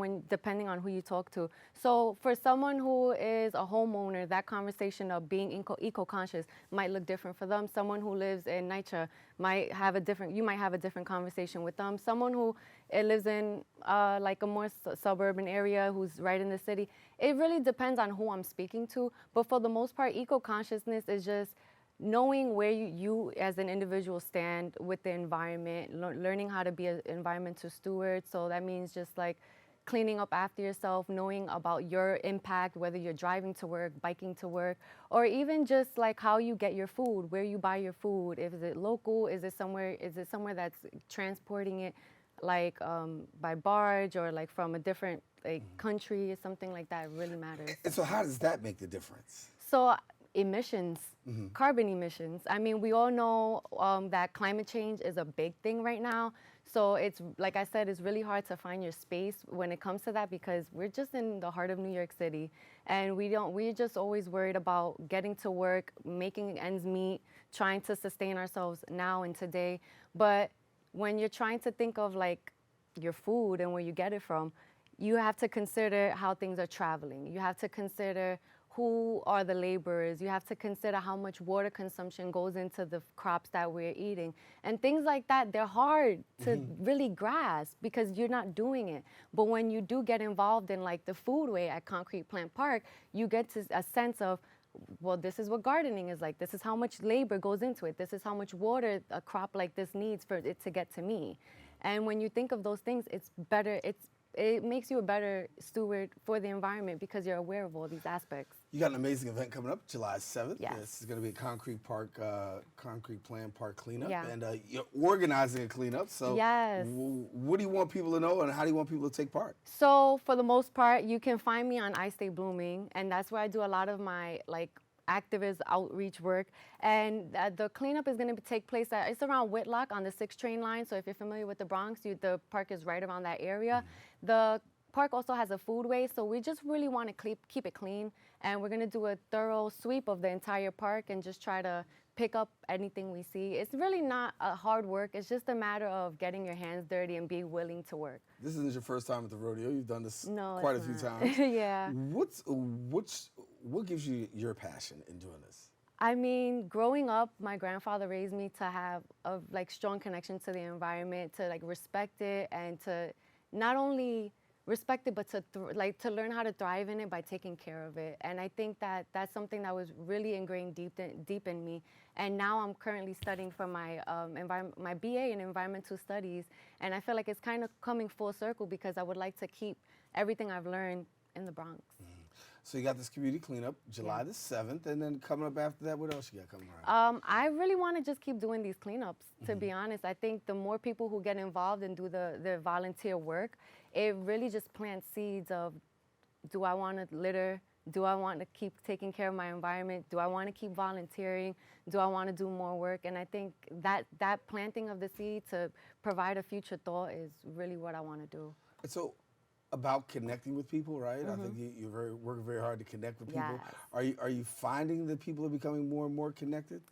when depending on who you talk to. So for someone who is a homeowner, that conversation of being eco-conscious might look different for them. Someone who lives in NYCHA might have a different conversation with them. Someone who lives in like a more suburban area who's right in the city. It really depends on who I'm speaking to. But for the most part, eco-consciousness is just knowing where you as an individual stand with the environment, learning how to be an environmental steward. So that means just like cleaning up after yourself, knowing about your impact, whether you're driving to work, biking to work, or even just like how you get your food, where you buy your food. Is it local? Is it somewhere that's transporting it like by barge or like from a different country or something like that? It really matters. And so how does that make the difference? So emissions, carbon emissions. I mean, we all know that climate change is a big thing right now. So it's, like I said, it's really hard to find your space when it comes to that because we're just in the heart of New York City and we're just always worried about getting to work, making ends meet, trying to sustain ourselves now and today. But when you're trying to think of like your food and where you get it from, you have to consider how things are traveling. You have to consider who are the laborers. You have to consider how much water consumption goes into the crops that we're eating. And things like that, they're hard to really grasp because you're not doing it. But when you do get involved in like the foodway at Concrete Plant Park, you get to a sense of, well, this is what gardening is like. This is how much labor goes into it. This is how much water a crop like this needs for it to get to me. And when you think of those things, it's better, it makes you a better steward for the environment because you're aware of all these aspects. You got an amazing event coming up July 7th. Yes. This is going to be a Concrete Plant Park cleanup. Yeah. And you're organizing a cleanup. So yes. What do you want people to know and how do you want people to take part? So for the most part, you can find me on I Stay Blooming, and that's where I do a lot of my like activist outreach work. And the cleanup is going to take place it's around Whitlock on the 6 train line. So if you're familiar with the Bronx, the park is right around that area. The park also has a foodway, so we just really want to keep it clean. And we're going to do a thorough sweep of the entire park and just try to pick up anything we see. It's really not hard work. It's just a matter of getting your hands dirty and being willing to work. This isn't your first time at the rodeo. You've done this No, quite a it's few not. times. Yeah. What gives you your passion in doing this? I mean, growing up, my grandfather raised me to have a like strong connection to the environment, to like respect it, and to not only respect it, but to learn how to thrive in it by taking care of it. And I think that that's something that was really ingrained deep in me. And now I'm currently studying for my my BA in environmental studies, and I feel like it's kind of coming full circle because I would like to keep everything I've learned in the Bronx. So you got this community cleanup July the 7th, and then coming up after that, what else you got coming around? I really want to just keep doing these cleanups, to be honest. I think the more people who get involved and do the volunteer work, it really just plants seeds of, do I want to litter? Do I want to keep taking care of my environment? Do I want to keep volunteering? Do I want to do more work? And I think that planting of the seed to provide a future thought is really what I want to do. So, about connecting with people, right? I think you're working very hard to connect with people. Yes. Are you finding that people are becoming more and more connected?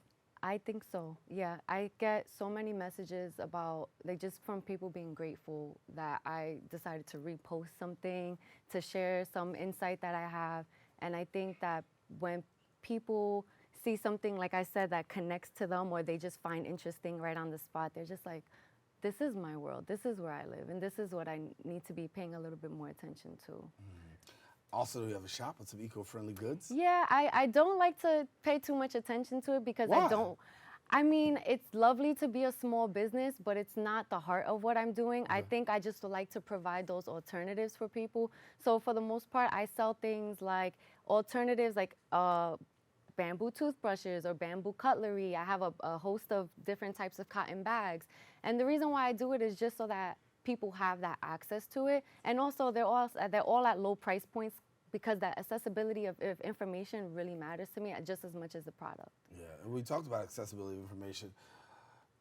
I think so, yeah. I get so many messages about, like just from people being grateful that I decided to repost something, to share some insight that I have. And I think that when people see something, like I said, that connects to them or they just find interesting right on the spot, they're just like, this is my world, this is where I live, and this is what I need to be paying a little bit more attention to. Also, you have a shop with some eco-friendly goods? Yeah, I don't like to pay too much attention to it because I mean, it's lovely to be a small business, but it's not the heart of what I'm doing. I think I just would like to provide those alternatives for people. So for the most part, I sell things like alternatives like bamboo toothbrushes or bamboo cutlery. I have a host of different types of cotton bags. And the reason why I do it is just so that people have that access to it. And also they're all at low price points because that accessibility of information really matters to me just as much as the product. Yeah, and we talked about accessibility of information.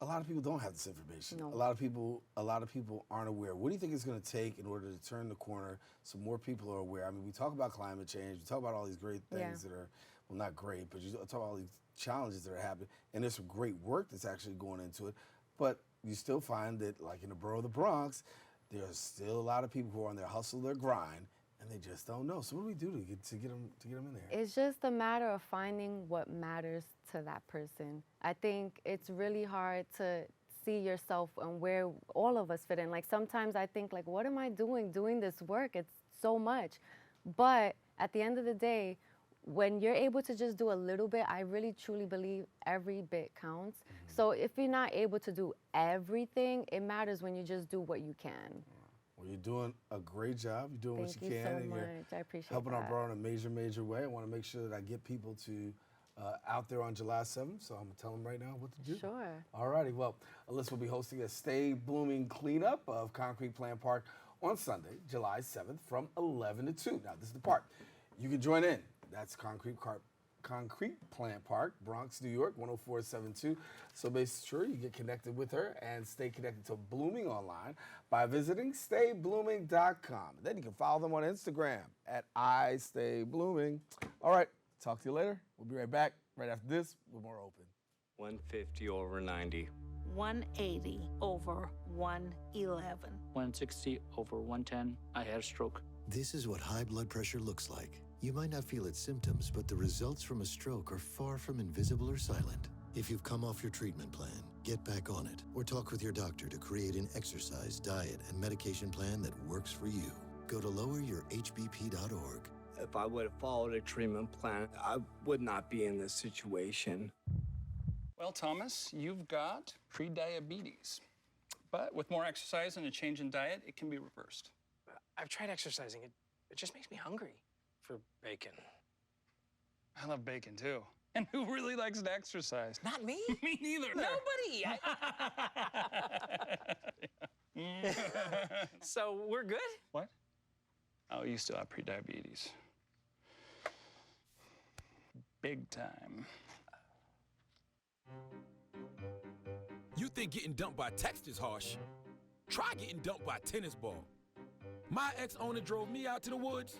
A lot of people don't have this information. No. A lot of people aren't aware. What do you think it's going to take in order to turn the corner so more people are aware? I mean, we talk about climate change, we talk about all these great things that are, well, not great, but you talk about all these challenges that are happening, and there's some great work that's actually going into it. But you still find that, like in the borough of the Bronx, there's still a lot of people who are on their hustle, their grind, and they just don't know. So what do we do to get them in there? It's just a matter of finding what matters to that person. I think it's really hard to see yourself and where all of us fit in. Like sometimes I think like, what am I doing this work? It's so much. But at the end of the day, when you're able to just do a little bit, I really truly believe every bit counts. So if you're not able to do everything, it matters when you just do what you can. Well, you're doing a great job. You're doing what you can. Thank you so and much. You're I appreciate helping that. our borough in a major, major way. I want to make sure that I get people to out there on July 7th, so I'm going to tell them right now what to do. Sure. All righty. Well, Alyssa will be hosting a Stay Blooming cleanup of Concrete Plant Park on Sunday, July 7th from 11 to 2. Now, this is the part. You can join in. That's Concrete Plant Park, Bronx, New York, 10472. So make sure you get connected with her and stay connected to Blooming Online by visiting stayblooming.com. Then you can follow them on Instagram at iStayBlooming. All right, talk to you later. We'll be right back right after this with more Open. 150 over 90. 180 over 111. 160 over 110. I had a stroke. This is what high blood pressure looks like. You might not feel its symptoms, but the results from a stroke are far from invisible or silent. If you've come off your treatment plan, get back on it, or talk with your doctor to create an exercise, diet, and medication plan that works for you. Go to loweryourhbp.org. If I would have followed a treatment plan, I would not be in this situation. Well, Thomas, you've got prediabetes. But with more exercise and a change in diet, it can be reversed. I've tried exercising. It just makes me hungry for bacon. I love bacon too. And who really likes to exercise? Not me. Me neither. Nobody. So we're good? What? Oh, you still have prediabetes. Big time. You think getting dumped by text is harsh? Try getting dumped by a tennis ball. My ex-owner drove me out to the woods,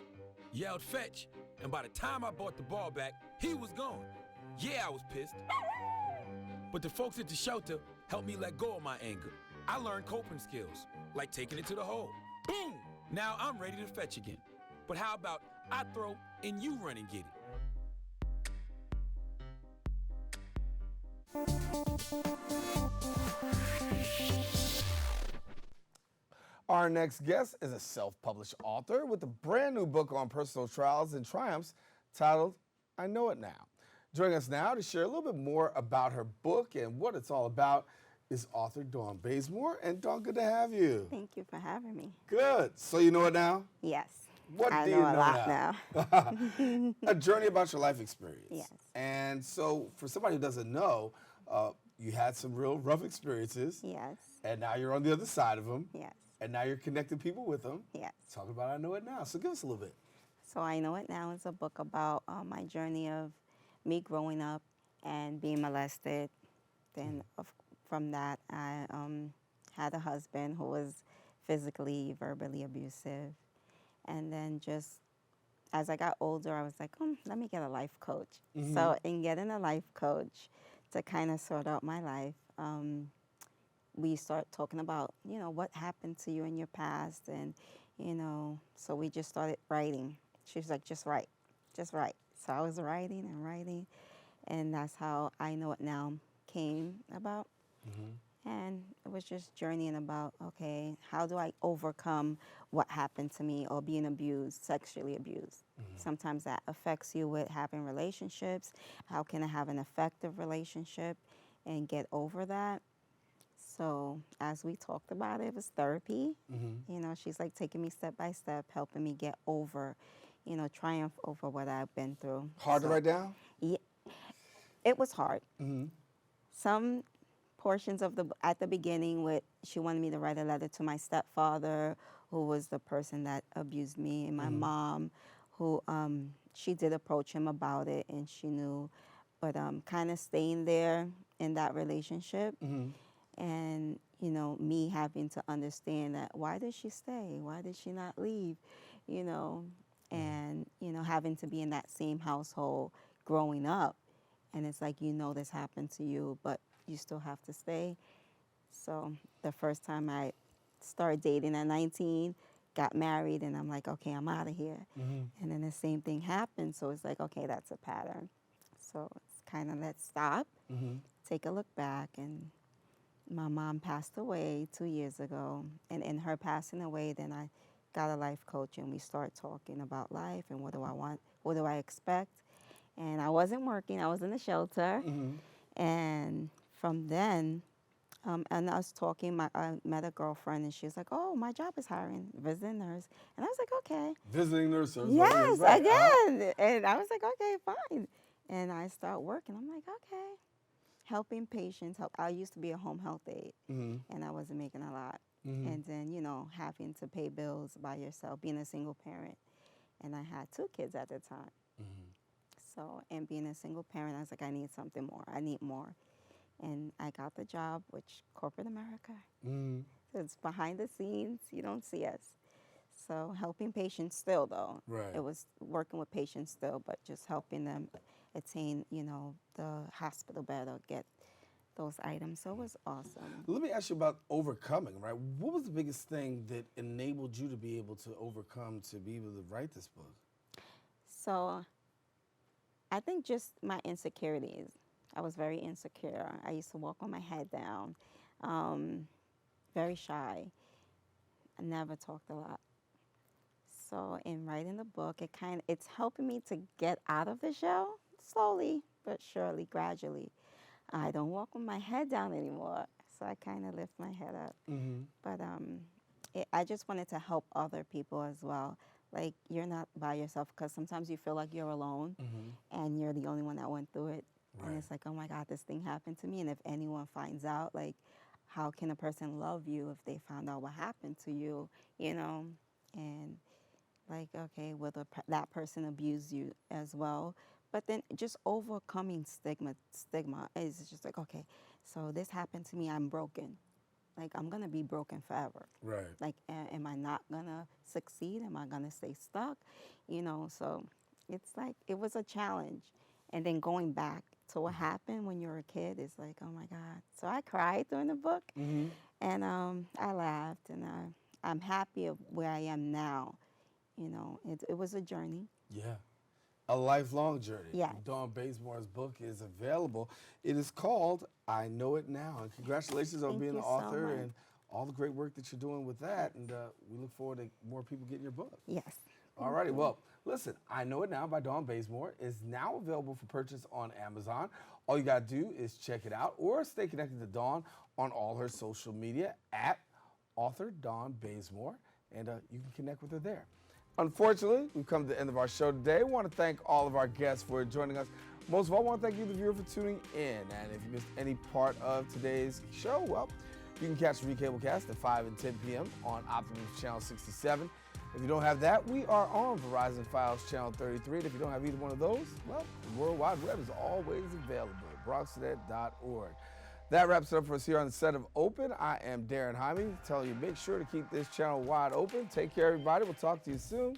yelled fetch, and by the time I brought the ball back, he was gone. Yeah, I was pissed. But the folks at the shelter helped me let go of my anger. I learned coping skills, like taking it to the hole. Boom! Now I'm ready to fetch again. But how about I throw and you run and get it? Our next guest is a self-published author with a brand new book on personal trials and triumphs titled, I Know It Now. Joining us now to share a little bit more about her book and what it's all about is author Dawn Bazemore. And Dawn, good to have you. Thank you for having me. Good. So you know it now? Yes. What I do know you know a lot now? A journey about your life experience. Yes. And so for somebody who doesn't know, you had some real rough experiences. Yes. And now you're on the other side of them. Yes. And now you're connecting people with them. Yes. Talk about I Know It Now. So give us a little bit. So I Know It Now is a book about my journey of me growing up and being molested. Then from that, I had a husband who was physically, verbally abusive. And then just as I got older, I was like, let me get a life coach. Mm-hmm. So in getting a life coach to kind of sort out my life, we start talking about, what happened to you in your past. And, so we just started writing. She was like, just write. So I was writing and writing. And that's how I Know It Now came about. Mm-hmm. And it was just journeying about, okay, how do I overcome what happened to me or being abused, sexually abused? Mm-hmm. Sometimes that affects you with having relationships. How can I have an effective relationship and get over that? So as we talked about it was therapy. Mm-hmm. She's like taking me step by step, helping me get over, triumph over what I've been through. Hard to write down? Yeah, it was hard. Mm-hmm. Some portions of at the beginning with she wanted me to write a letter to my stepfather, who was the person that abused me, and my mom, who she did approach him about it, and she knew, but kind of staying there in that relationship, and you know, me having to understand that why did she stay? Why did she not leave? You know, and you know, having to be in that same household growing up, and it's like, you know, this happened to you, but you still have to stay. So the first time I started dating at 19, got married, and I'm like, okay, I'm out of here. And then the same thing happened, so it's like, okay, that's a pattern. So it's kind of, let's stop, take a look back, and my mom passed away 2 years ago, and in her passing away, then I got a life coach, and we started talking about life and what do I want, what do I expect. And I wasn't working, I was in the shelter, and from then, and I was talking, I met a girlfriend, and she was like, oh, my job is hiring, visiting nurse. And I was like, okay. Visiting nurse. Yes, again. And I was like, okay, fine. And I start working. I'm like, okay. Helping patients. I used to be a home health aide, and I wasn't making a lot. And then, you know, having to pay bills by yourself, being a single parent. And I had 2 kids at the time. So, and being a single parent, I was like, I need something more. I need more. And I got the job, which corporate America. It's behind the scenes. You don't see us. So helping patients still, though. Right. It was working with patients still, but just helping them attain, you know, the hospital bed or get those items. So it was awesome. Let me ask you about overcoming, right? What was the biggest thing that enabled you to be able to overcome to be able to write this book? So I think just my insecurities. I was very insecure. I used to walk with my head down, very shy. I never talked a lot. So in writing the book, it's helping me to get out of the shell slowly, but surely, gradually. I don't walk with my head down anymore, so I kind of lift my head up. But I just wanted to help other people as well. Like, you're not by yourself, because sometimes you feel like you're alone, and you're the only one that went through it. And it's like, oh my God, this thing happened to me. And if anyone finds out, like, how can a person love you if they found out what happened to you, you know? And like, okay, will that person abuse you as well? But then just overcoming stigma is just like, okay, so this happened to me, I'm broken. Like, I'm gonna be broken forever. Right. Like, am I not gonna succeed? Am I gonna stay stuck? You know, so it's like, it was a challenge. And then going back to what happened when you were a kid is like, oh my God. So I cried during the book, and I laughed, and I'm happy of where I am now. You know, it was a journey. Yeah. A lifelong journey. Yes. Dawn Bazemore's book is available. It is called I Know It Now. And congratulations on being the author and all the great work that you're doing with that. And we look forward to more people getting your book. Yes. All righty. Well, listen, I Know It Now by Dawn Bazemore is now available for purchase on Amazon. All you got to do is check it out or stay connected to Dawn on all her social media at author Dawn Bazemore, and you can connect with her there. Unfortunately, we've come to the end of our show today. I want to thank all of our guests for joining us. Most of all, I want to thank you, the viewer, for tuning in. And if you missed any part of today's show, well, you can catch the Recablecast at 5 and 10 p.m. on Optimum Channel 67. If you don't have that, we are on Verizon Files Channel 33. And if you don't have either one of those, well, the World Wide Web is always available at bronxnet.org. That wraps it up for us here on the set of Open. I am Daren Jaime, telling you make sure to keep this channel wide open. Take care, everybody. We'll talk to you soon.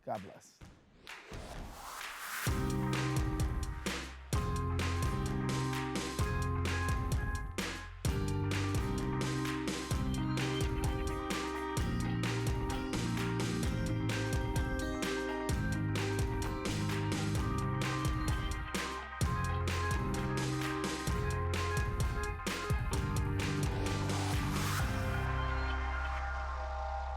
God bless.